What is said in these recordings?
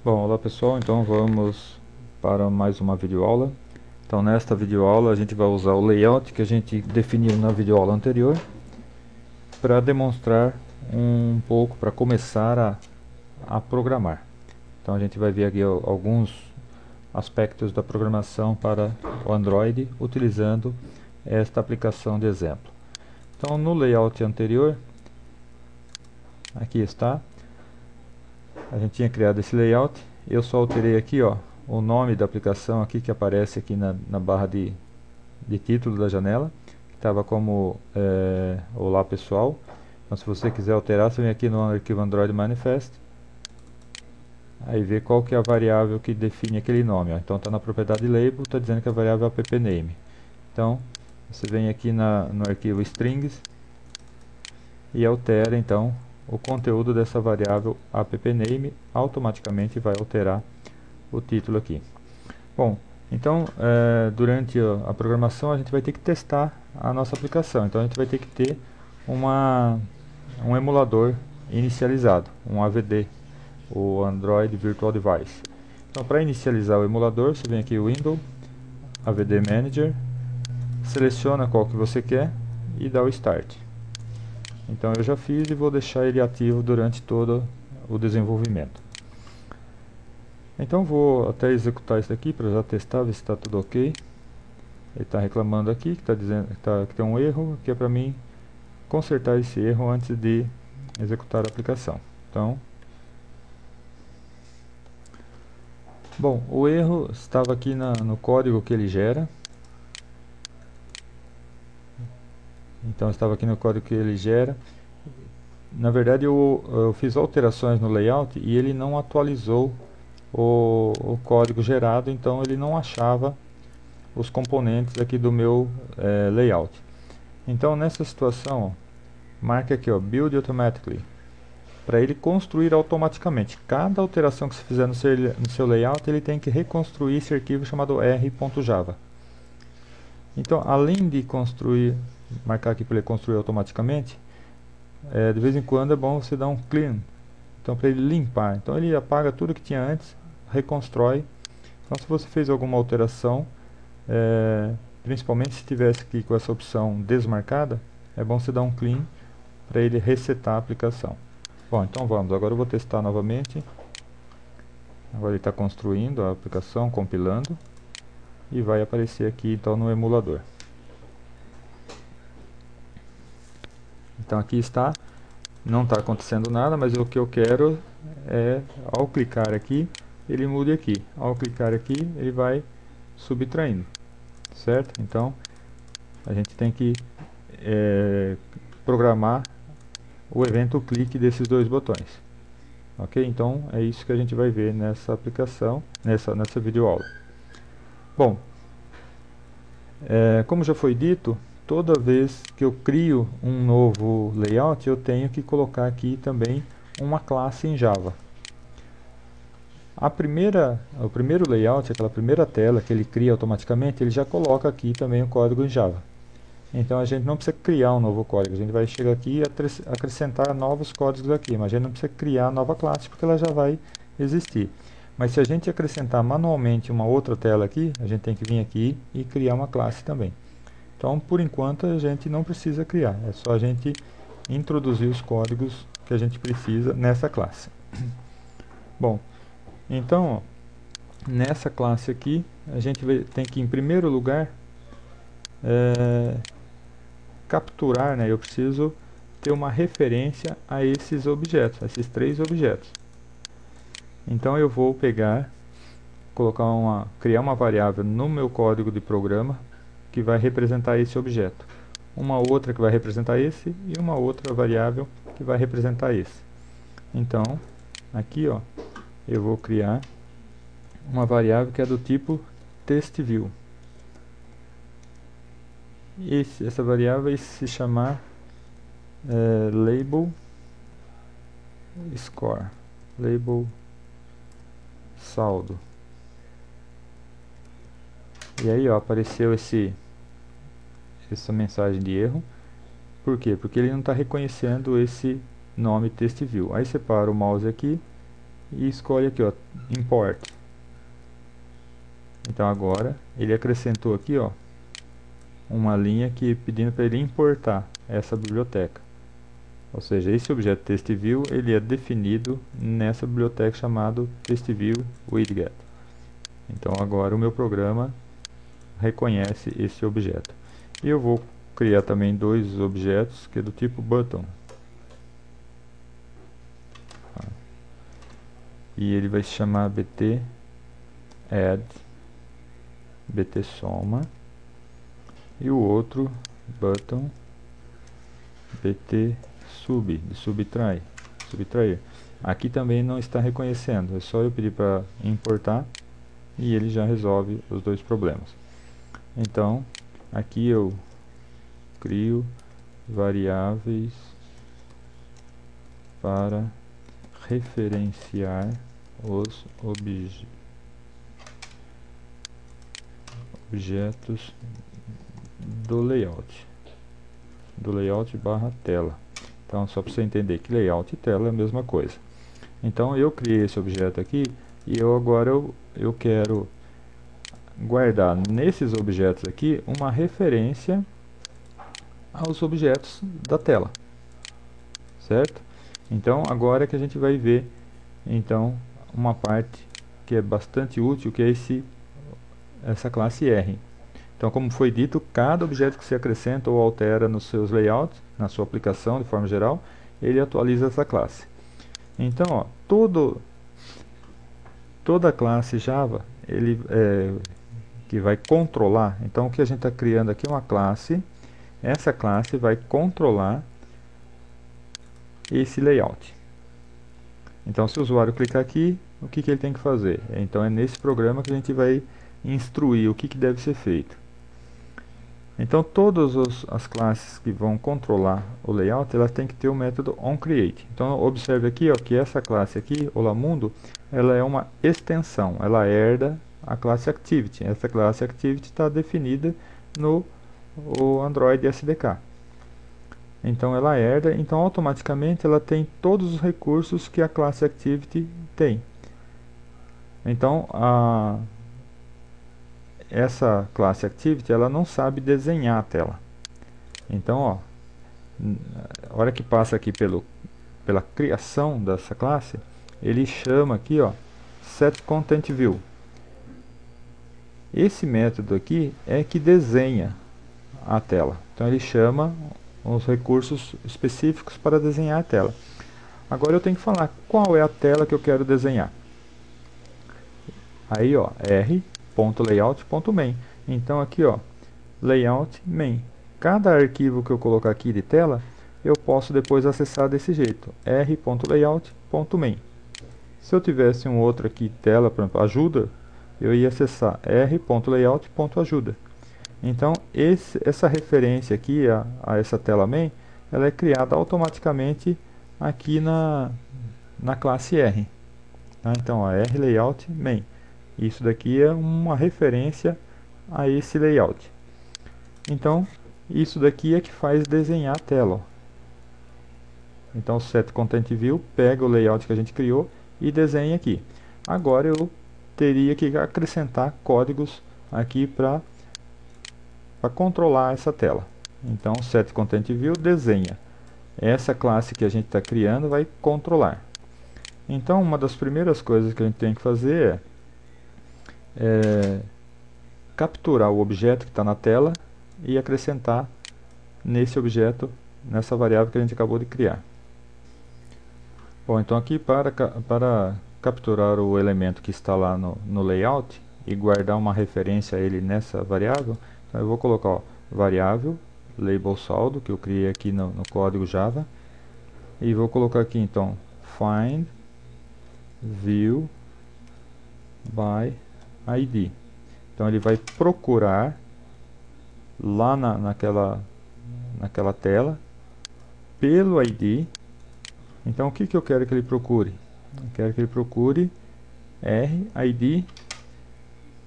Bom, olá pessoal, então vamos para mais uma videoaula. Então nesta videoaula a gente vai usar o layout que a gente definiu na videoaula anterior para demonstrar um pouco, para começar a programar. Então a gente vai ver aqui alguns aspectos da programação para o Android utilizando esta aplicação de exemplo. Então no layout anterior, aqui está, a gente tinha criado esse layout. Eu só alterei aqui, ó, o nome da aplicação aqui que aparece aqui na barra de título da janela, que estava como Olá pessoal. Então se você quiser alterar, você vem aqui no arquivo Android Manifest, aí vê qual que é a variável que define aquele nome, ó. Então está na propriedade label, está dizendo que a variável é appname. Então você vem aqui no arquivo strings e altera então o conteúdo dessa variável appname, automaticamente vai alterar o título aqui. Bom, então durante a programação a gente vai ter que testar a nossa aplicação. Então a gente vai ter que ter um emulador inicializado, um AVD, o Android Virtual Device. Então para inicializar o emulador, você vem aqui o Windows, AVD Manager, seleciona qual que você quer e dá o Start. Então eu já fiz e vou deixar ele ativo durante todo o desenvolvimento. Então vou até executar isso daqui para já testar, ver se está tudo ok. Ele está reclamando aqui que está dizendo que tem um erro, que é para mim consertar esse erro antes de executar a aplicação. Então, bom, o erro estava aqui no código que ele gera. Então estava aqui no código que ele gera. Na verdade eu fiz alterações no layout e ele não atualizou o código gerado, então ele não achava os componentes aqui do meu layout. Então nessa situação, ó, marque aqui, ó, Build Automatically, para ele construir automaticamente. Cada alteração que você fizer no seu layout, ele tem que reconstruir esse arquivo chamado r.java. Então, além de construir, marcar aqui para ele construir automaticamente, de vez em quando é bom você dar um clean, então para ele limpar. Então ele apaga tudo que tinha antes, reconstrói. Então se você fez alguma alteração, principalmente se tivesse aqui com essa opção desmarcada, é bom você dar um clean para ele resetar a aplicação. Bom, então vamos, agora eu vou testar novamente. Agora ele está construindo a aplicação, compilando, e vai aparecer aqui então no emulador. Então aqui está, não está acontecendo nada, mas o que eu quero é, ao clicar aqui, ele mude aqui. Ao clicar aqui, ele vai subtraindo, certo? Então a gente tem que programar o evento clique desses dois botões. Ok? Então é isso que a gente vai ver nessa aplicação, nessa videoaula. Bom, como já foi dito, toda vez que eu crio um novo layout, eu tenho que colocar aqui também uma classe em Java. O primeiro layout, aquela primeira tela que ele cria automaticamente, ele já coloca aqui também o código em Java. Então a gente não precisa criar um novo código, a gente vai chegar aqui e acrescentar novos códigos aqui, mas a gente não precisa criar nova classe porque ela já vai existir. Mas se a gente acrescentar manualmente uma outra tela aqui, a gente tem que vir aqui e criar uma classe também. Então por enquanto a gente não precisa criar, é só a gente introduzir os códigos que a gente precisa nessa classe. Bom, então ó, nessa classe aqui a gente tem que em primeiro lugar capturar, né, eu preciso ter uma referência a esses objetos, a esses três objetos. Então eu vou criar uma variável no meu código de programa que vai representar esse objeto. Uma outra que vai representar esse e uma outra variável que vai representar esse. Então, aqui ó, eu vou criar uma variável que é do tipo TextView. Essa variável vai se chamar label score, label saldo. E aí ó, apareceu essa mensagem de erro. Por quê? Porque ele não está reconhecendo esse nome TextView. Aí separa o mouse aqui e escolhe aqui, ó, import. Então agora ele acrescentou aqui, ó, uma linha aqui pedindo para ele importar essa biblioteca. Ou seja, esse objeto TextView ele é definido nessa biblioteca chamada TextView Widget. Então agora o meu programa reconhece esse objeto. E eu vou criar também dois objetos que é do tipo button. E ele vai se chamar bt add, bt soma, e o outro button bt sub, de subtrair. Aqui também não está reconhecendo, é só eu pedir para importar e ele já resolve os dois problemas. Então aqui eu crio variáveis para referenciar os objetos do layout barra tela. Então só para você entender que layout e tela é a mesma coisa. Então eu criei esse objeto aqui e agora eu quero guardar nesses objetos aqui uma referência aos objetos da tela, certo? Então agora é que a gente vai ver então uma parte que é bastante útil, que é essa classe R. Então, como foi dito, cada objeto que se acrescenta ou altera nos seus layouts, na sua aplicação de forma geral, ele atualiza essa classe. Então, ó, toda classe Java que vai controlar, então o que a gente está criando aqui é uma classe, essa classe vai controlar esse layout. Então, se o usuário clicar aqui, o que ele tem que fazer? Então, é nesse programa que a gente vai instruir o que deve ser feito. Então, todas as classes que vão controlar o layout, elas têm que ter o método onCreate. Então, observe aqui, ó, que essa classe aqui, Olamundo, ela é uma extensão, ela herda a classe Activity. Essa classe Activity está definida no Android SDK. Então, ela herda, então automaticamente ela tem todos os recursos que a classe Activity tem. Então, essa classe Activity ela não sabe desenhar a tela. Então, ó, a hora que passa aqui pela criação dessa classe, ele chama aqui, ó, setContentView. Esse método aqui é que desenha a tela. Então ele chama os recursos específicos para desenhar a tela. Agora eu tenho que falar qual é a tela que eu quero desenhar. Aí, ó, r.layout.main. Então aqui, ó, layout main. Cada arquivo que eu colocar aqui de tela, eu posso depois acessar desse jeito, r.layout.main. Se eu tivesse um outro aqui, tela, por exemplo, ajuda, eu ia acessar r.layout.ajuda. Então, essa referência aqui a essa tela main, ela é criada automaticamente aqui na classe R. Tá? Então, a r.layout main. Isso daqui é uma referência a esse layout. Então, isso daqui é que faz desenhar a tela. Ó. Então, o setContentView pega o layout que a gente criou e desenha aqui. Agora eu teria que acrescentar códigos aqui para controlar essa tela. Então, o setContentView desenha. Essa classe que a gente está criando vai controlar. Então, uma das primeiras coisas que a gente tem que fazer é capturar o objeto que está na tela e acrescentar nesse objeto, nessa variável que a gente acabou de criar. Bom, então aqui para capturar o elemento que está lá no layout e guardar uma referência a ele nessa variável, então eu vou colocar, ó, variável label saldo, que eu criei aqui no código Java, e vou colocar aqui então find view by id. Então ele vai procurar lá naquela tela pelo ID. Então o que eu quero que ele procure? Eu quero que ele procure RID.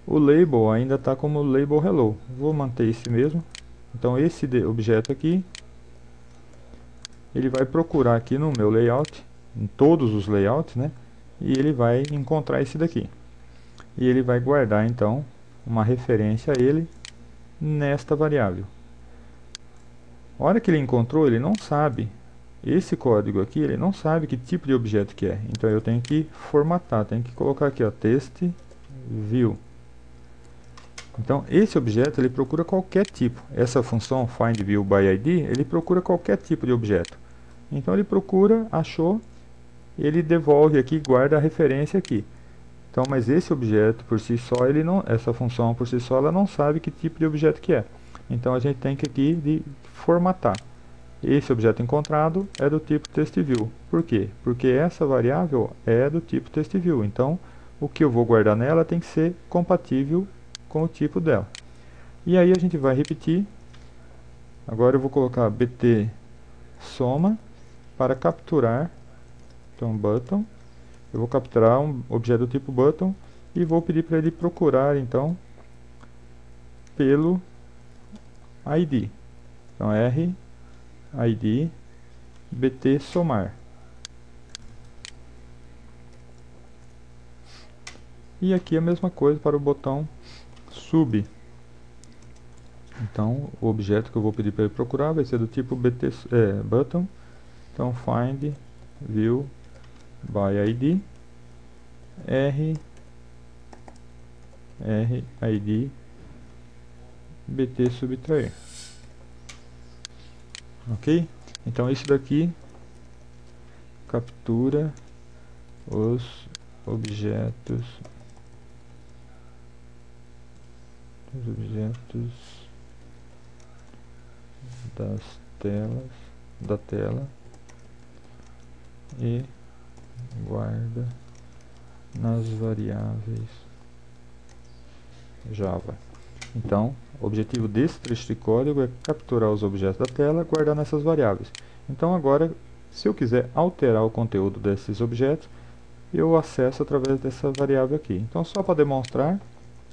O label ainda está como label hello. Vou manter esse mesmo. Então esse objeto aqui, ele vai procurar aqui no meu layout, em todos os layouts, né? e ele vai encontrar esse daqui. E ele vai guardar então uma referência a ele nesta variável. A hora que ele encontrou, ele não sabe, esse código aqui, ele não sabe que tipo de objeto que é. Então eu tenho que formatar, tenho que colocar aqui, ó, test view. Então esse objeto ele procura qualquer tipo. Essa função find view by id, ele procura qualquer tipo de objeto. Então ele procura, achou, ele devolve aqui, guarda a referência aqui. Então, mas esse objeto por si só, ele não, essa função por si só, ela não sabe que tipo de objeto que é. Então a gente tem que aqui de formatar. Esse objeto encontrado é do tipo TestView. Por quê? Porque essa variável é do tipo TestView. Então, o que eu vou guardar nela tem que ser compatível com o tipo dela. E aí a gente vai repetir. Agora eu vou colocar bt soma para capturar. Então, button. Eu vou capturar um objeto do tipo button e vou pedir para ele procurar, então, pelo ID. Então, R, ID, bt somar. E aqui a mesma coisa para o botão sub. Então, o objeto que eu vou pedir para ele procurar vai ser do tipo button. Então, find view by ID, id, bt subtrair. Ok? Então, isso daqui captura os objetos da tela e guarda nas variáveis Java. Então, o objetivo desse trecho de código é capturar os objetos da tela e guardar nessas variáveis. Então agora, se eu quiser alterar o conteúdo desses objetos, eu acesso através dessa variável aqui. Então, só para demonstrar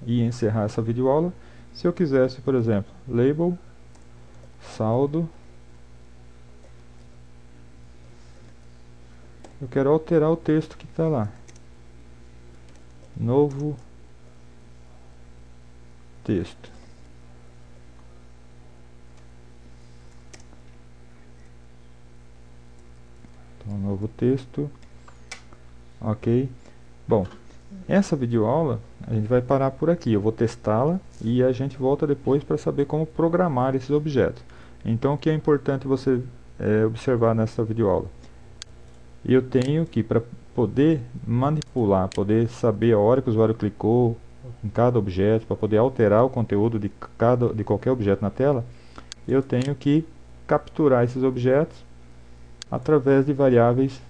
e encerrar essa videoaula, se eu quisesse, por exemplo, label, saldo, eu quero alterar o texto que está lá. Novo texto. Então, novo texto. Ok. Bom, essa videoaula a gente vai parar por aqui. Eu vou testá-la e a gente volta depois para saber como programar esses objetos. Então, o que é importante você observar nessa videoaula? Eu tenho que, para poder manipular, poder saber a hora que o usuário clicou em cada objeto, para poder alterar o conteúdo de qualquer objeto na tela, eu tenho que capturar esses objetos através de variáveis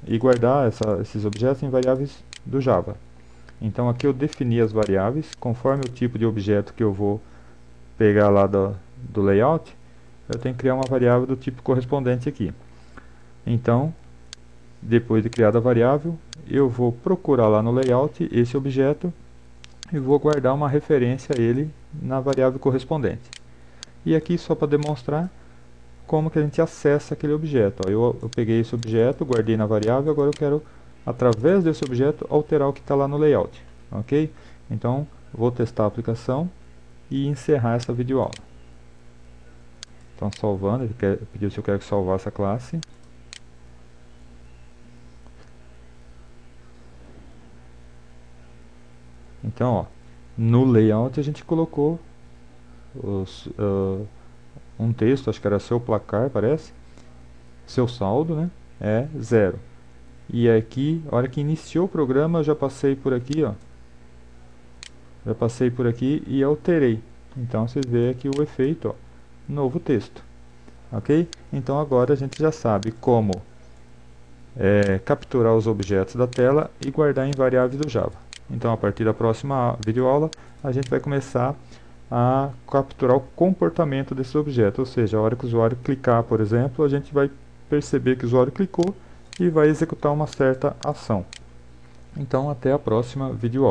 e guardar esses objetos em variáveis do Java. Então aqui eu defini as variáveis, conforme o tipo de objeto que eu vou pegar lá do layout, eu tenho que criar uma variável do tipo correspondente aqui. Então, depois de criada a variável, eu vou procurar lá no layout esse objeto e vou guardar uma referência a ele na variável correspondente. E aqui, só para demonstrar como que a gente acessa aquele objeto. Ó, eu peguei esse objeto, guardei na variável, agora eu quero, através desse objeto, alterar o que está lá no layout. Ok? Então, vou testar a aplicação e encerrar essa videoaula. Então, salvando, ele pediu se eu quero salvar essa classe. Então, ó, no layout a gente colocou um texto, acho que era seu placar, parece. Seu saldo, né, é 0. E aqui, a hora que iniciou o programa, eu já passei por aqui, ó. Já passei por aqui e alterei. Então, você vê aqui o efeito, ó, novo texto. Ok? Então, agora a gente já sabe como capturar os objetos da tela e guardar em variáveis do Java. Então, a partir da próxima videoaula, a gente vai começar a capturar o comportamento desse objeto. Ou seja, a hora que o usuário clicar, por exemplo, a gente vai perceber que o usuário clicou e vai executar uma certa ação. Então, até a próxima videoaula.